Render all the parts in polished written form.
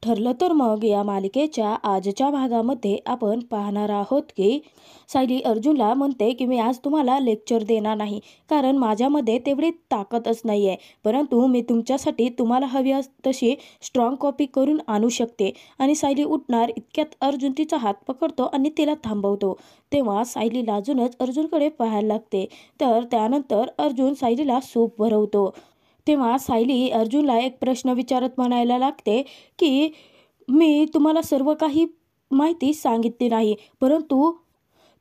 ठरलं तर मग या मालिकेच्या आजच्या भागामध्ये आपण पाहणार आहोत की सायली अर्जुनला म्हणते की मी आज तुम्हाला लेक्चर देणार नाही, कारण माझ्यामध्ये तेवढी ताकदच नाही आहे. परंतु मी तुमच्यासाठी तुम्हाला हवी तशी स्ट्रॉंग कॉपी करून आणू शकते. आणि सायली उठणार इतक्यात अर्जुन तिचा हात पकडतो आणि तिला थांबवतो. तेव्हा सायली लाजूनच अर्जुनकडे पाहायला लागते. तर त्यानंतर अर्जुन सायलीला सूप भरवतो. तेव्हा सायली अर्जुनला एक प्रश्न विचारत म्हणायला लागते की मी तुम्हाला सर्व काही माहिती सांगितली नाही, परंतु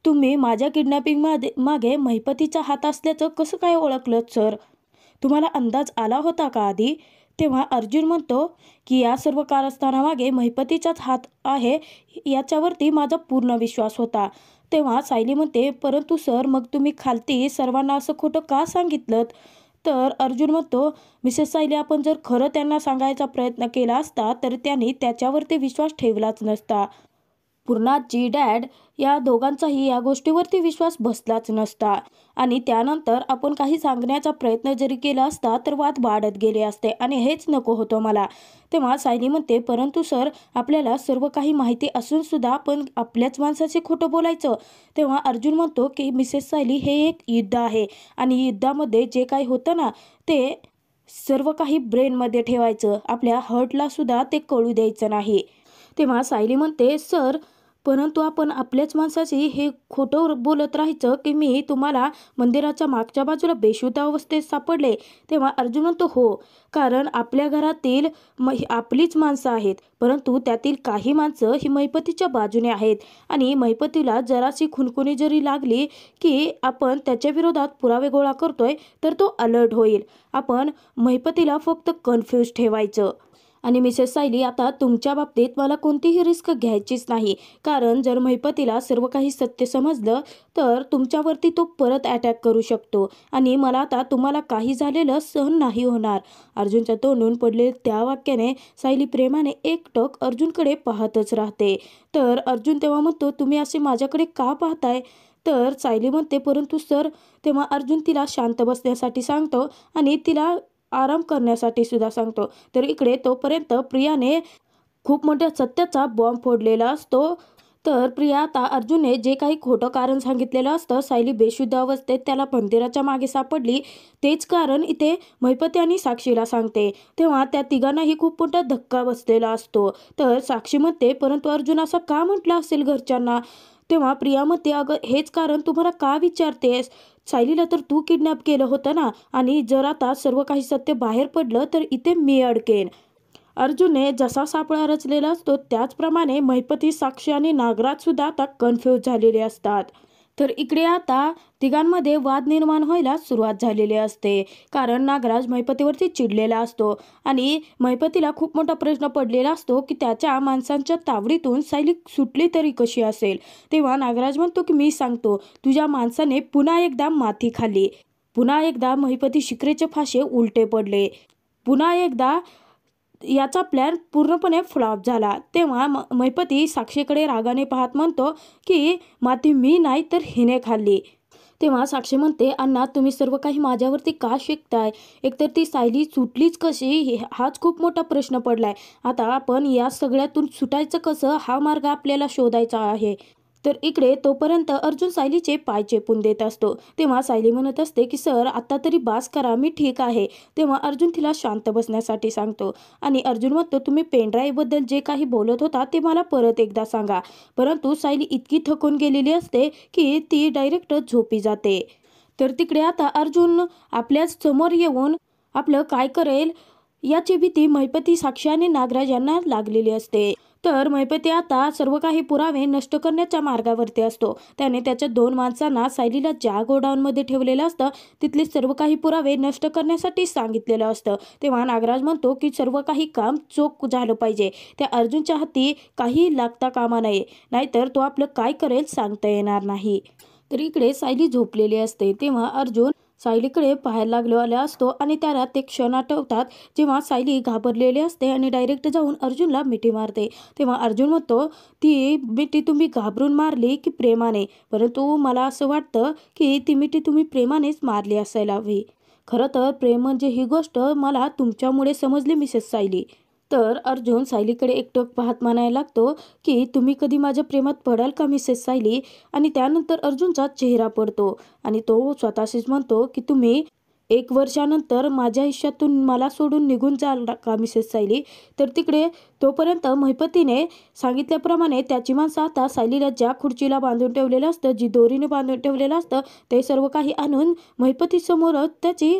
तुम्ही माझ्या किडनॅपिंग मागे महिपतीचा हात असल्याचं कसं काय ओळखलं सर? तुम्हाला अंदाज आला होता का आधी? तेव्हा अर्जुन म्हणतो की या सर्व कारस्थानामागे महिपतीचाच हात आहे, याच्यावरती माझा पूर्ण विश्वास होता. तेव्हा सायली म्हणते, परंतु सर मग तुम्ही खालती सर्वांना असं खोटं का सांगितलं? तर अर्जुन म्हणतो, मिसेस सायली, आपण जर खरं त्यांना सांगायचा प्रयत्न केला असता तर त्यांनी त्याच्यावरती विश्वास ठेवलाच नसता. पूर्णाजी डॅड या दोघांचाही या गोष्टीवरती विश्वास बसलाच नसता. आणि त्यानंतर आपण काही सांगण्याचा प्रयत्न जरी केला असता तर वाद वाढत गेले असते आणि हेच नको होतं मला. तेव्हा सायली म्हणते, परंतु सर आपल्याला सर्व काही माहिती असून सुद्धा आपण आपल्याच माणसाचे खोटं बोलायचं. तेव्हा अर्जुन म्हणतो की मिसेस सायली, हे एक युद्ध आहे आणि युद्धामध्ये जे काही होतं ना ते सर्व काही ब्रेनमध्ये ठेवायचं, आपल्या हर्टला सुद्धा ते कळू द्यायचं नाही. तेव्हा सायली म्हणते, सर परंतु आपण आपल्याच माणसाची हे खोटं बोलत राहायचं की मी तुम्हाला मंदिराच्या मागच्या बाजूला बेशुद्ध अवस्थेत सापडले. तेव्हा अर्जुन म्हणतो, हो, कारण आपल्या घरातील आपलीच माणसं आहेत, परंतु त्यातील काही माणसं ही महिपतीच्या बाजूने आहेत आणि महिपतीला जराशी खुणखुणी जरी लागली की आपण त्याच्या विरोधात पुरावे गोळा करतोय तर तो अलर्ट होईल. आपण महिपतीला फक्त कन्फ्यूज ठेवायचं. आणि मिसेस सायली, आता तुमच्या बाबतीत मला कोणतीही रिस्क घ्यायचीच नाही, कारण जर महिपतीला सर्व काही सत्य समजलं तर तुमच्यावरती तो परत अटॅक करू शकतो आणि मला आता तुम्हाला काही झालेलं सहन नाही होणार. अर्जुनच्या तोंडून पडले त्या वाक्याने सायली प्रेमाने एकटक अर्जुनकडे पाहतच राहते. तर अर्जुन तेव्हा म्हणतो, तुम्ही असे माझ्याकडे का पाहताय? तर सायली म्हणते, परंतु सर. तेव्हा अर्जुन तिला शांत बसण्यासाठी सांगतो आणि तिला आराम करण्यासाठी सुद्धा सांगतो. तर इकडे तोपर्यंत प्रियाने खूप मोठ्या सत्याचा बॉम्ब फोडलेला असतो. तर प्रिया आता अर्जुनने जे काही खोटं कारण सांगितलेलं असतं, सायली बेशुद्ध अवस्थेत त्याला मंदिराच्या मागे सापडली, तेच कारण इथे महिपती आणि साक्षीला सांगते. तेव्हा त्या तिघांनाही खूप मोठा धक्का बसलेला असतो. तर साक्षी म्हणते, परंतु अर्जुन असं का म्हटलं असेल घरच्यांना? तेव्हा प्रिया म्हणते, अगं हेच कारण तुम्हाला का विचारतेस? सायलीला तर तू किडनॅप केलं होतं ना, आणि जर आता सर्व काही सत्य बाहेर पडलं तर इथे मी अडकेन. अर्जुनने जसा सापळा रचलेला असतो त्याचप्रमाणे महिपती, साक्षी आणि नागराज सुद्धा आता कन्फ्यूज झालेले असतात. तर इकडे आता तिघांमध्ये वाद निर्माण व्हायला सुरुवात झालेली असते, कारण नागराज महिपतीवरती चिडलेला असतो आणि महिपतीला खूप मोठा प्रश्न पडलेला असतो की त्याच्या माणसांच्या तावडीतून सायली सुटली तरी कशी असेल. तेव्हा नागराज म्हणतो की मी सांगतो, तुझ्या माणसाने पुन्हा एकदा माती खाल्ली, पुन्हा एकदा महिपती शिक्रेचे फाशे उलटे पडले, पुन्हा एकदा याचा प्लॅन पूर्णपणे फ्लॉप झाला. तेव्हा महिपती साक्षीकडे रागाने पाहत म्हणतो की माती मी नाही तर हिने खाल्ली. तेव्हा साक्षी म्हणते, अण्णा तुम्ही सर्व काही माझ्यावरती का शिकताय? एकतर ती सायली सुटलीच कशी हाच खूप मोठा प्रश्न पडलाय. आता आपण या सगळ्यातून सुटायचं कसं हा मार्ग आपल्याला शोधायचा आहे. तर इकडे तोपर्यंत अर्जुन सायलीचे पाय चेपून देत असतो. तेव्हा सायली म्हणत असते की सर आता तरी बास करा, मी ठीक आहे. तेव्हा अर्जुन तिला शांत बसण्यासाठी सांगतो आणि अर्जुन म्हणतो, तुम्ही पेनड्राईव्ह बद्दल जे काही बोलत होता ते मला परत एकदा सांगा. परंतु सायली इतकी थकून गेलेली असते की ती डायरेक्ट झोपी जाते. तर तिकडे आता अर्जुन आपल्याच समोर येऊन आपलं काय करेल याची भीती महिपती, साक्षी आणि नागराज यांना लागलेली असते. तर महिपती आता सर्व काही पुरावे नष्ट करण्याच्या मार्गावरती असतो. त्याने त्याच्या 2 माणसांना सायलीला ज्या गोडाऊनमध्ये ठेवलेलं असतं तिथले सर्व काही पुरावे नष्ट करण्यासाठी सांगितलेलं असतं. तेव्हा नागराज म्हणतो की सर्व काही काम चोख झालं पाहिजे, त्या अर्जुनच्या हाती काही लागता कामा नये, नाहीतर तो आपलं काय करेल सांगता येणार नाही. तर इकडे सायली झोपलेली असते. तेव्हा अर्जुन सायलीकडे पाहायला लागलेला असतो आणि त्याला ते क्षण आठवतात जेव्हा सायली घाबरलेली असते आणि डायरेक्ट जाऊन अर्जुनला मिठी मारते. तेव्हा अर्जुन म्हणतो, ती मिठी तुम्ही घाबरून मारली की प्रेमाने? परंतु मला असं वाटतं की ती मिठी तुम्ही प्रेमानेच मारली असायला हवी. खरं तर प्रेम म्हणजे ही गोष्ट मला तुमच्यामुळे समजली मिसेस सायली. तर अर्जुन सायलीकडे एकटक पाहत म्हणायला लागतो की तुम्ही कधी माझ्या प्रेमात पडाल का मिसेस सायली. आणि त्यानंतर अर्जुनचा चेहरा पडतो आणि तो स्वतःशीच म्हणतो की तुम्ही 1 वर्षानंतर माझ्या आयुष्यातून मला सोडून निघून जाल का मिसेस सायली. तर तिकडे तोपर्यंत महिपतीने सांगितल्याप्रमाणे त्याची माणसं आता सायलीला ज्या खुर्चीला बांधून ठेवलेलं असतं, जी दोरीने बांधून ठेवलेलं असतं, ते सर्व काही आणून महिपतीसमोरच त्याची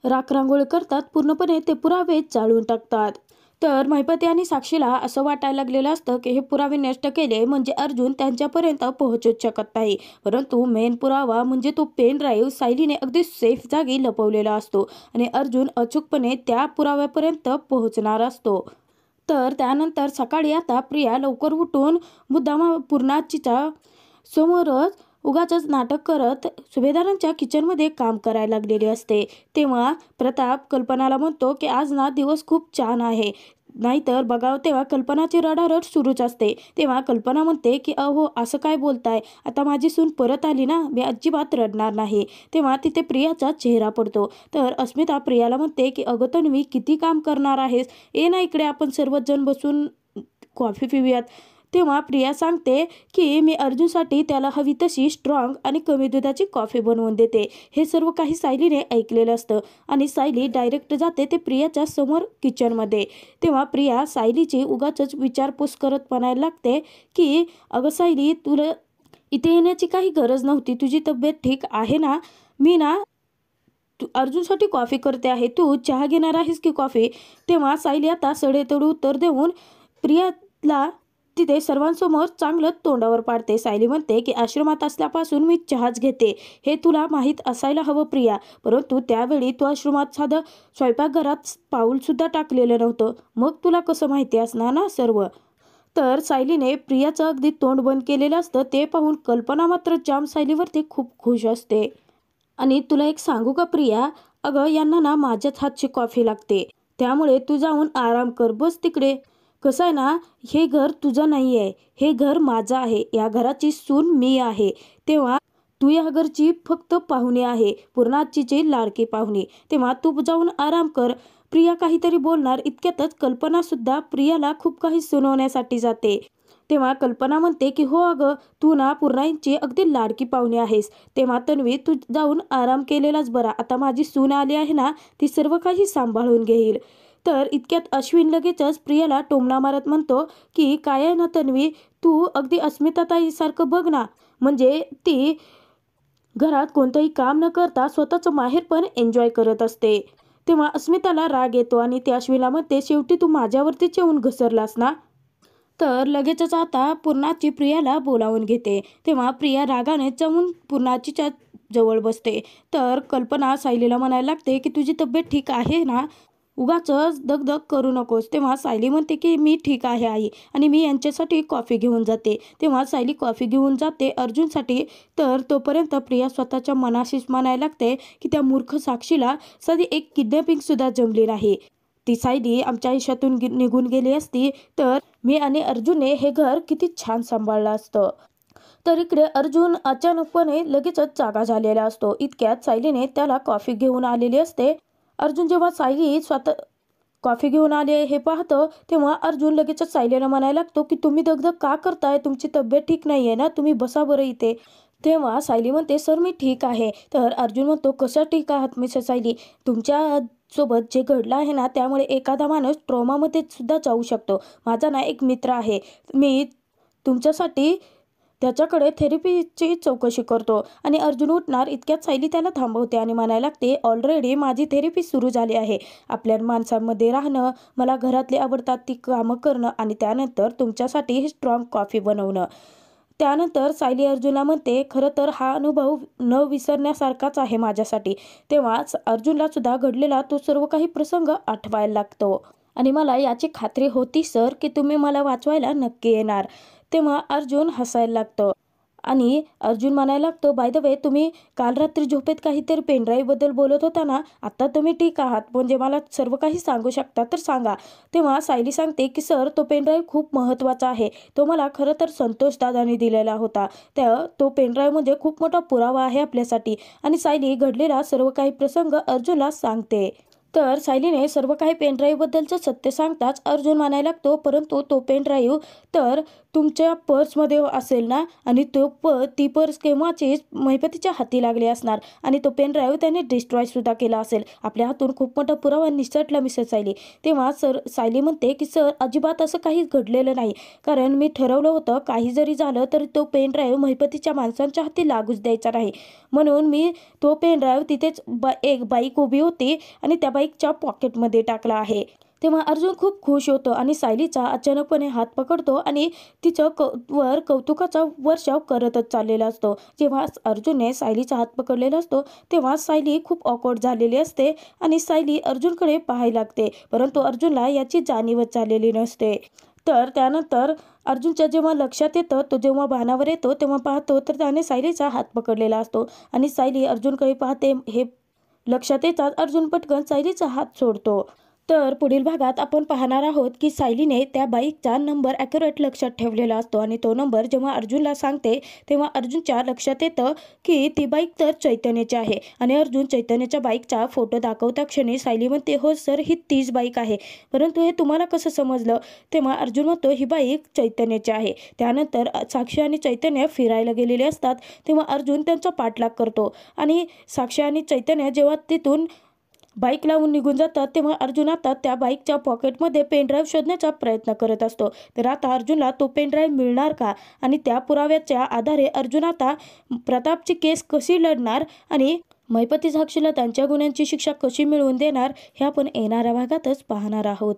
राखरांगोळी करतात. पूर्णपणे ते पुरावे जाळून टाकतात. तर महिपती आणि साक्षीला असं वाटायला लागलेलं असतं की हे पुरावे नष्ट केले म्हणजे अर्जुन त्यांच्यापर्यंत पोहोचूच शकत नाही. परंतु मेन पुरावा म्हणजे तो पेन ड्राईव्ह सायलीने अगदी सेफ जागी लपवलेला असतो आणि अर्जुन अचूकपणे त्या पुराव्यापर्यंत पोहोचणार असतो. तर त्यानंतर सकाळी आता प्रिया लवकर उठून मुद्दाम पूर्णाजीच्या समोरच उगाचच नाटक करत सुभेदारांच्या किचनमध्ये काम करायला लागलेली असते. तेव्हा प्रताप कल्पनाला म्हणतो की आज ना दिवस खूप छान आहे. नाहीतर बघावं तेव्हा कल्पनाची रडारड सुरूच असते. तेव्हा कल्पना म्हणते की अहो असं काय बोलताय, आता माझी सून परत आली ना, मी अजिबात रडणार नाही. तेव्हा तिथे प्रियाचा चेहरा पडतो. तर अस्मिता प्रियाला म्हणते की अगं तन्वी किती काम करणार आहेस, ये ना इकडे आपण सर्वजण बसून कॉफी पिऊयात. तेव्हा प्रिया सांगते की मी अर्जुनसाठी त्याला हवी तशी स्ट्रॉंग आणि कमी दुधाची कॉफी बनवून देते. हे सर्व काही सायलीने ऐकलेलं असतं आणि सायली डायरेक्ट जाते ते प्रियाच्या समोर किचनमध्ये. तेव्हा प्रिया सायलीची उगाचच विचारपूस करत म्हणायला लागते की अगं सायली, तुला इथे येण्याची काही गरज नव्हती. तुझी तब्येत ठीक आहे ना? मी ना अर्जुनसाठी कॉफी करते आहे, तू चहा घेणार आहेस की कॉफी. तेव्हा सायली आता सडेतोड उत्तर देऊन प्रियाला तिथे सर्वांसमोर चांगलं तोंडावर पाडते. सायली म्हणते की आश्रमात असल्यापासून मी चहाच घेते, हे तुला माहीत असायला हवं प्रिया. परंतु त्यावेळी तू आश्रमात साधं स्वयंपाकघरात पाऊलसुद्धा टाकलेलं नव्हतं, मग तुला कसं माहिती असणार ना सर्व. तर सायलीने प्रियाचं अगदी तोंड बंद केलेलं असतं. ते पाहून कल्पना मात्र जाम सायलीवरती खूप खुश असते. आणि तुला एक सांगू का प्रिया, अगं यांना ना माझ्याच हातची कॉफी लागते, त्यामुळे तू जाऊन आराम कर, बस तिकडे. कसं आहे ना, हे घर तुझं नाही आहे, हे घर माझं आहे. या घराची सून मी आहे. तेव्हा तू या घरची फक्त पाहुणी आहे, पूर्णाजीची लाडकी पाहुणी. तेव्हा तू जाऊन आराम कर. प्रिया काहीतरी बोलणार इतक्यातच कल्पना सुद्धा प्रियाला खूप काही सुनावण्यासाठी जाते. तेव्हा कल्पना म्हणते की हो अगं, तू ना पूर्णाईंची अगदी लाडकी पाहुणी आहेस. तेव्हा तन्वी, तू जाऊन आराम केलेलाच बरा. आता माझी सून आली आहे ना, ती सर्व काही सांभाळून घेईल. तर इतक्यात अश्विन लगेचच प्रियाला टोमणा मारत म्हणतो की काय आहे ना तन्वी, तू अगदी अस्मिताताईसारखं बघ ना, म्हणजे ती घरात कोणतंही काम न करता स्वतःचं माहेर पण एन्जॉय करत असते. तेव्हा अस्मिताला राग येतो आणि ती अश्विनला म्हणते शेवटी तू माझ्यावरतीच येऊन घसरलास ना. तर लगेचच आता पूर्णाची प्रियाला बोलावून घेते. तेव्हा प्रिया रागाने जाऊन पूर्णाचीच्या जवळ बसते. तर कल्पना सायलीला म्हणायला लागते की तुझी तब्येत ठीक आहे ना, उगाचच दगदग करू नकोस. तेव्हा सायली म्हणते की मी ठीक आहे आई, आणि मी यांच्यासाठी कॉफी घेऊन जाते. तेव्हा सायली कॉफी घेऊन जाते अर्जुनसाठी. तर तोपर्यंत प्रिया स्वतःच्या मनाशीच म्हणायला लागते की त्या मूर्ख साक्षीला साधी एक किडनॅपिंगसुद्धा जमली नाही. ती सायली आमच्या आयुष्यातून निघून गेली असती तर मी आणि अर्जुनने हे घर किती छान सांभाळलं असतं. तर इकडे अर्जुन अचानकपणे लगेचच जागा झालेला असतो. इतक्यात सायलीने त्याला कॉफी घेऊन आलेली असते. अर्जुन जेव्हा सायली स्वतः कॉफी घेऊन आले हे पाहतो, तेव्हा अर्जुन लगेचच सायलीला म्हणायला लागतो की तुम्ही दगदग का करताय, तुमची तब्येत ठीक नाही आहे ना, तुम्ही बसा बरं इथे. तेव्हा सायली म्हणते सर मी ठीक आहे. तर अर्जुन म्हणतो कसं ठीक आहात मिसेस सायली, तुमच्या सोबत जे घडलं आहे ना त्यामुळे एखादा माणूस ट्रॉमामध्ये सुद्धा जाऊ शकतो. माझा ना एक मित्र आहे, मी तुमच्यासाठी त्याच्याकडे थेरपीची चौकशी करतो. आणि अर्जुन उठणार इतक्यात सायली त्याला थांबवते आणि म्हणायला लागते ऑलरेडी माझी थेरपी सुरू झाली आहे. आपल्या माणसांमध्ये राहणं, मला घरातली आवडतात ती कामं करणं आणि त्यानंतर तुमच्यासाठी ही स्ट्रॉंग कॉफी बनवणं. त्यानंतर सायली अर्जुनला म्हणते खरं तर हा अनुभव न विसरण्यासारखाच आहे माझ्यासाठी. तेव्हाच अर्जुनला सुद्धा घडलेला तो सर्व काही प्रसंग आठवायला लागतो. आणि मला याची खात्री होती सर की तुम्ही मला वाचवायला नक्की येणार. तेव्हा अर्जुन हसायला लागतो आणि अर्जुन म्हणायला लागतो बाय द वे, तुम्ही काल रात्री झोपेत काहीतरी पेनड्राईव्हबद्दल बोलत होता ना, आता तुम्ही ठीक आहात म्हणजे मला सर्व काही सांगू शकता तर सांगा. तेव्हा सायली सांगते की सर तो पेनड्राईव्ह खूप महत्त्वाचा आहे, तो मला खरं तर संतोष दादांनी दिलेला होता. तो पेनड्राईव्ह म्हणजे खूप मोठा पुरावा आहे आपल्यासाठी. आणि सायली घडलेला सर्व काही प्रसंग अर्जुनला सांगते. तर सायलीने सर्व काही पेनड्राईव्हबद्दलचं सत्य सांगताच अर्जुन मानायला लागतो, परंतु तो पेनड्राईव्ह तर तुमच्या पर्समध्ये असेल ना, आणि ती पर्स केव्हाचीच महिपतीच्या हाती लागली असणार आणि तो पेनड्राईव्ह त्याने डिस्ट्रॉयसुद्धा केला असेल. आपल्या हातून खूप मोठा पुरावा निसटला मिसेस सायली. तेव्हा सायली म्हणते की सर, अजिबात असं काही घडलेलं नाही, कारण मी ठरवलं होतं काही जरी झालं तर तो पेनड्राईव्ह महिपतीच्या माणसांच्या हाती लागूच द्यायचा नाही. म्हणून मी तो पेनड्राईव्ह तिथेच एक बाईक उभी होती आणि त्या बाईकच्या पॉकेटमध्ये टाकला आहे. तेव्हा अर्जुन खूप खुश होतो आणि सायलीचा अचानकपणे हात पकडतो आणि तिचं वर कौतुकाचा वर्षाव करतच चाललेला असतो. जेव्हा अर्जुनने सायलीचा हात पकडलेला असतो तेव्हा सायली खूप ऑकवर्ड झालेली असते आणि सायली अर्जुनकडे पाहायला लागते, परंतु अर्जुनला याची जाणीवच झालेली नसते. तर त्यानंतर अर्जुनच्या जेव्हा लक्षात येतं, तो जेव्हा भानावर येतो तेव्हा पाहतो तर त्याने सायलीचा हात पकडलेला असतो आणि सायली अर्जुनकडे पाहते. हे लक्षात येताच अर्जुन पटकन सायलीचा हात सोडतो. तर पुढील भागात आपण पाहणार आहोत की सायलीने त्या बाईकचा नंबर ॲक्युरेट लक्षात ठेवलेला असतो आणि तो नंबर जेव्हा अर्जुनला सांगते तेव्हा अर्जुनच्या लक्षात येतं की ती बाईक तर चैतन्याची आहे आणि अर्जुन चैतन्याच्या बाईकचा फोटो दाखवता क्षणी सायली म्हणते, हो सर, ही तीच बाईक आहे, परंतु हे तुम्हाला कसं समजलं? तेव्हा अर्जुन म्हणतो, ही बाईक चैतन्याची आहे. त्यानंतर साक्षी आणि चैतन्य फिरायला गेलेले असतात तेव्हा अर्जुन त्यांचा पाठलाग करतो आणि साक्षी आणि चैतन्य जेव्हा तिथून बाईक लावून निघून जातात तेव्हा अर्जुन आता त्या बाईकच्या पॉकेटमध्ये पेनड्राईव्ह शोधण्याचा प्रयत्न करत असतो. तर आता अर्जुनला तो पेनड्राईव्ह मिळणार का आणि त्या पुराव्याच्या आधारे अर्जुन आता प्रतापची केस कशी लढणार आणि महिपती साक्षीला त्यांच्या गुन्ह्यांची शिक्षा कशी मिळवून देणार, हे आपण येणाऱ्या भागातच पाहणार आहोत.